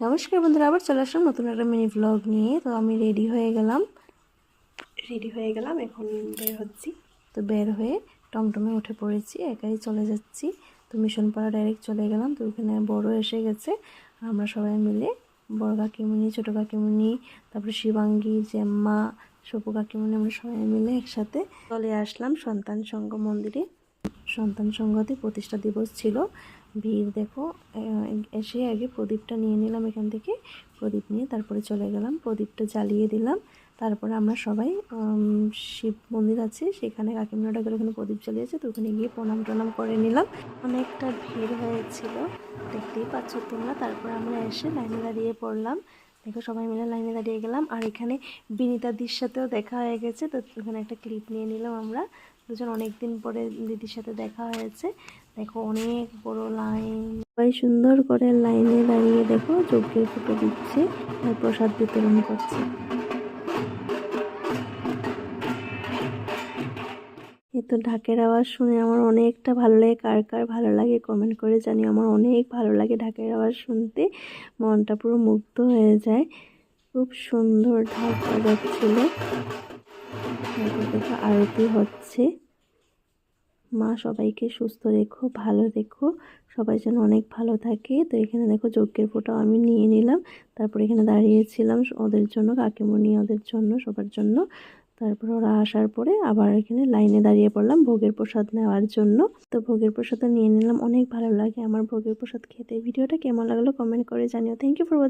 নমস্কার বন্ধুরা, আবার চলে আসলাম নতুন একটা মিনি ব্লগ নিয়ে। তো আমি রেডি হয়ে গেলাম, এখন বের হচ্ছি। তো বের হয়ে টমটমে উঠে পড়েছি, একাই চলে যাচ্ছি। তো মিশনপাড়া ডাইরেক্ট চলে গেলাম। তো ওখানে বড় এসে গেছে, আমরা সবাই মিলে বড় কাকিমুনি, ছোটো কাকিমুনি, তারপরে শিবাঙ্গী, জেম্মা, সপু কাকিমুনি, আমরা সবাই মিলে একসাথে চলে আসলাম সন্তান সংঘ মন্দিরে। সন্তান সংঘতে প্রতিষ্ঠা দিবস ছিল, ভিড় দেখো। এসে আগে প্রদীপটা নিয়ে নিলাম এখান থেকে, প্রদীপ নিয়ে তারপরে চলে গেলাম, প্রদীপটা জ্বালিয়ে দিলাম। তারপরে আমরা সবাই শিব মন্দির আছে সেখানে, কাকিমুনাটা গেলে ওখানে প্রদীপ জ্বালিয়েছে, তো ওখানে গিয়ে প্রণাম টনাম করে নিলাম। অনেকটা ভিড় হয়েছিল, দেখতেই পাচ্ছ তোমরা। তারপরে আমরা এসে লাইনে দাঁড়িয়ে পড়লাম, দেখো সবাই মিলে লাইনে দাঁড়িয়ে গেলাম। আর এখানে বিনিতাদির সাথেও দেখা হয়ে গেছে, তো ওখানে একটা ক্লিপ নিয়ে নিলাম আমরা দুজন, অনেক দিন পরে দিদির সাথে দেখা হয়েছে। দেখো অনেক বড় লাইন, সবাই সুন্দর করে লাইনে দাঁড়িয়ে দেখো যজ্ঞের ফটো দিচ্ছে আর প্রসাদ বিতরণ করছে। এই তো ঢাকের আওয়াজ শুনে আমার অনেকটা ভালো লাগে। কার কার ভালো লাগে কমেন্ট করে জানি। আমার অনেক ভালো লাগে ঢাকের আওয়াজ শুনতে, মনটা পুরো মুগ্ধ হয়ে যায়। খুব সুন্দর ঢাক বাজাচ্ছিল। দেখো আরতি হচ্ছে। মা সবাইকে সুস্থ রেখো, ভালো রেখো, সবাই যেন অনেক ভালো থাকে। তো এখানে দেখো যজ্ঞের ফোঁটাও আমি নিয়ে নিলাম। তারপর এখানে দাঁড়িয়েছিলাম ওদের জন্য, কাকিমণি ওদের জন্য, সবার জন্য। তারপর ওরা আসার পরে আবার এখানে লাইনে দাঁড়িয়ে পড়লাম ভোগের প্রসাদ নেওয়ার জন্য। তো ভোগের প্রসাদও নিয়ে নিলাম। অনেক ভালো লাগে আমার ভোগের প্রসাদ খেতে। ভিডিওটা কেমন লাগলো কমেন্ট করে জানিও। Thank you for watching.